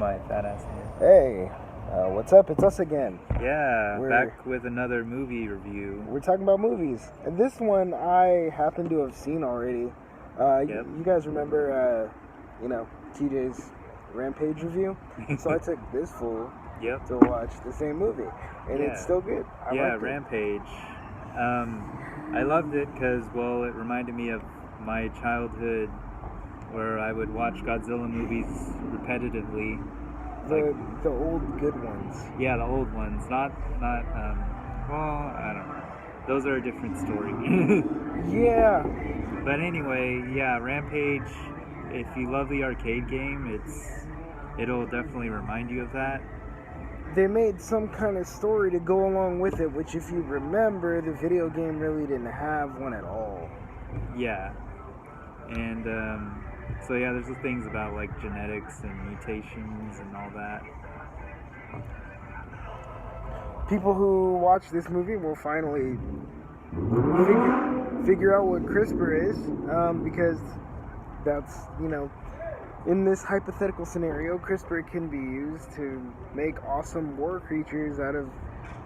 my fat ass hand. Hey, what's up? It's us again. Yeah, We're back with another movie review. We're talking about movies. And this one I happen to have seen already. Yep. You guys remember, TJ's Rampage review? So I took this fool Yep. to watch the same movie. And Yeah. it's still good. I liked it. Rampage. I loved it because, well, it reminded me of my childhood where I would watch Godzilla movies repetitively. The old good ones. Yeah, the old ones. Not I don't know. Those are a different story. Yeah. But anyway, yeah, Rampage, if you love the arcade game, it'll definitely remind you of that. They made some kind of story to go along with it, which if you remember, the video game really didn't have one at all. Yeah. And so yeah, there's the things about like genetics and mutations and all that. People who watch this movie will finally figure out what CRISPR is, because that's, in this hypothetical scenario, CRISPR can be used to make awesome war creatures out of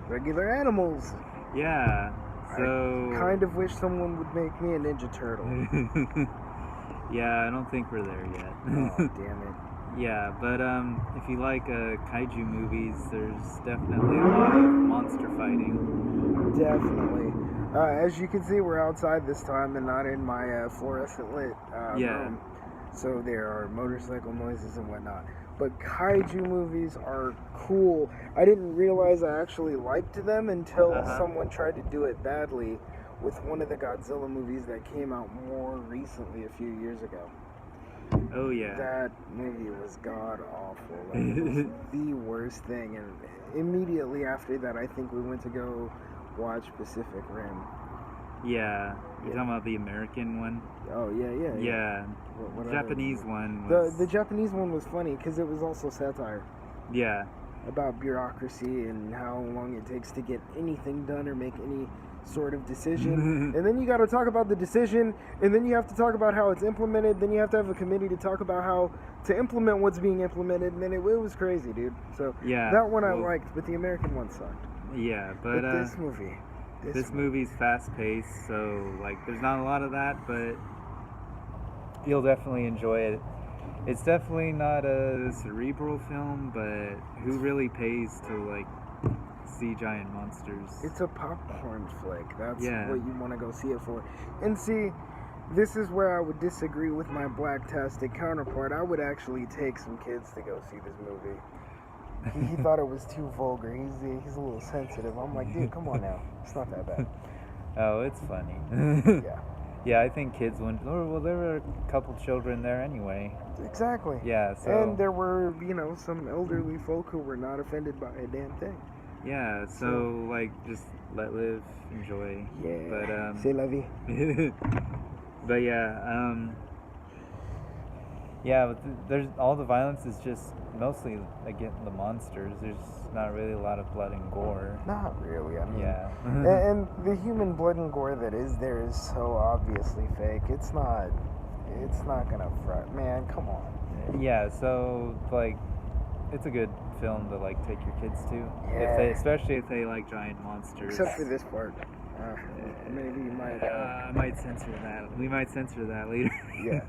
regular animals. Yeah, so... I kind of wish someone would make me a Ninja Turtle. Yeah, I don't think we're there yet. Oh, damn it. Yeah, but if you like kaiju movies, there's definitely a lot of monster fighting. Definitely. As you can see, we're outside this time and not in my fluorescent lit room. So there are motorcycle noises and whatnot. But kaiju movies are cool. I didn't realize I actually liked them until someone tried to do it badly with one of the Godzilla movies that came out more recently a few years ago. Oh, yeah. That movie was god-awful. Like, it was the worst thing. And immediately after that, I think we went to go watch Pacific Rim. Yeah. You're talking about the American one? Oh, yeah. Yeah. What Japanese one was... The Japanese one was funny because it was also satire. Yeah. About bureaucracy and how long it takes to get anything done or make any sort of decision. And then you got to talk about the decision, and then you have to talk about how it's implemented. Then you have to have a committee to talk about how to implement what's being implemented. And then it was crazy, dude. So yeah, that one I liked, but the American one sucked. Yeah, but this movie... This movie's fast-paced, so like there's not a lot of that, but you'll definitely enjoy it. It's definitely not a cerebral film, but who really pays to like see giant monsters? It's a popcorn flick. That's Yeah. what you want to go see it for. And see, this is where I would disagree with my blacktastic counterpart. I would actually take some kids to go see this movie. He thought it was too vulgar. He's a little sensitive. I'm like, dude, come on now. It's not that bad. Oh, it's funny. Yeah. Yeah, I think kids wouldn't... Well, there were a couple children there anyway. Exactly. Yeah, so... And there were, some elderly folk who were not offended by a damn thing. Yeah, so like, just let live, enjoy. Yeah. But, C'est la vie. But yeah, but there's all the violence is just mostly against the monsters. There's not really a lot of blood and gore. Not really. I mean, yeah. and the human blood and gore that is there is so obviously fake. It's not gonna front. Man, come on. Yeah. So like, it's a good film to like take your kids to. Yeah. Especially if they like giant monsters. Except for this part. Maybe you might. I might censor that. We might censor that later. Yeah.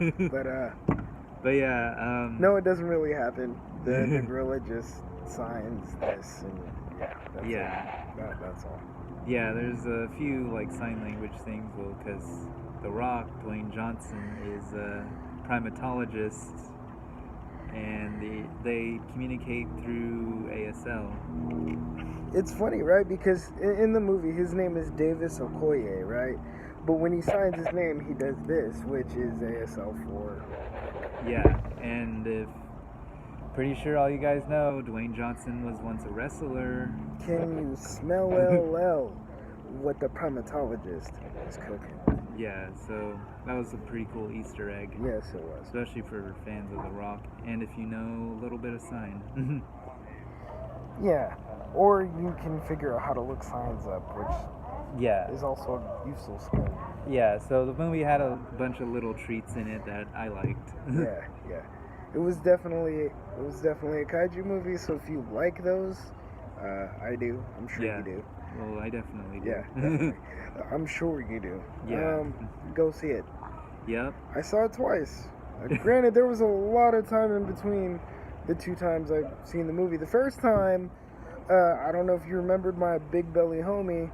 But yeah. No, it doesn't really happen. The gorilla just signs this, and that's all. Yeah, there's a few like sign language things, because The Rock, Dwayne Johnson, is a primatologist, and they communicate through ASL. It's funny, right? Because in the movie, his name is Davis Okoye, right? But when he signs his name, he does this, which is ASL for... Yeah, and pretty sure all you guys know, Dwayne Johnson was once a wrestler. Can you smell LL what the primatologist is cooking? Yeah, so that was a pretty cool Easter egg. Yes, it was. Especially for fans of The Rock, and if you know a little bit of sign. Yeah, or you can figure out how to look signs up, which is also a useful skill. Yeah, so the movie had a bunch of little treats in it that I liked. Yeah. it was definitely a kaiju movie. So if you like those, I do. I'm sure you do. Well, I definitely do. Yeah, definitely. I'm sure you do. Yeah. Go see it. Yep. I saw it twice. Granted, there was a lot of time in between the 2 times I've seen the movie. The first time, I don't know if you remembered my big belly homie.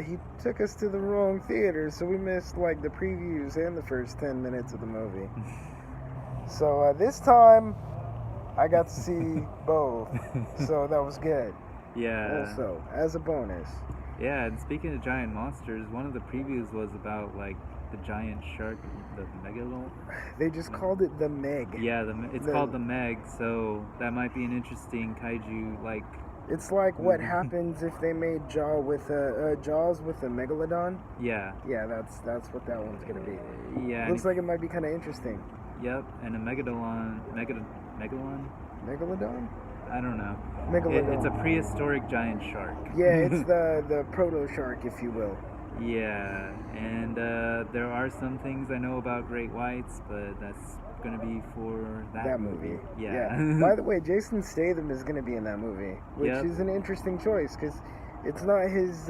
He took us to the wrong theater, so we missed like the previews and the first 10 minutes of the movie. So this time, I got to see both, so that was good. Yeah. Also, as a bonus. Yeah, and speaking of giant monsters, one of the previews was about like the giant shark, the megalon. They just called it the Meg. Yeah, it's called the Meg, so that might be an interesting kaiju like. It's like what happens if they made Jaws with a megalodon. Yeah. Yeah, that's what that one's gonna be. Yeah. Looks like it might be kind of interesting. Yep, and a megalon. Megalodon? I don't know. Megalodon. It's a prehistoric giant shark. Yeah, it's the proto shark, if you will. Yeah, and there are some things I know about great whites, but that's gonna be for that movie. Yeah. By the way, Jason Statham is gonna be in that movie, which is an interesting choice because it's not his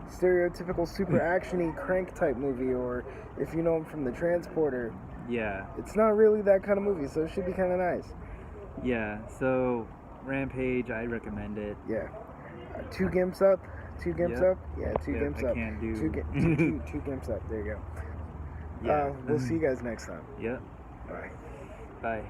stereotypical super actiony crank type movie, or if you know him from The Transporter. Yeah. It's not really that kind of movie, so it should be kind of nice. Yeah. So Rampage, I recommend it. Yeah. 2 gimps up. 2 gimps up. Yeah, 2 gimps up. I can't do. 2 gimps up. There you go. Yeah. We'll see you guys next time. Yep. Bye. Bye.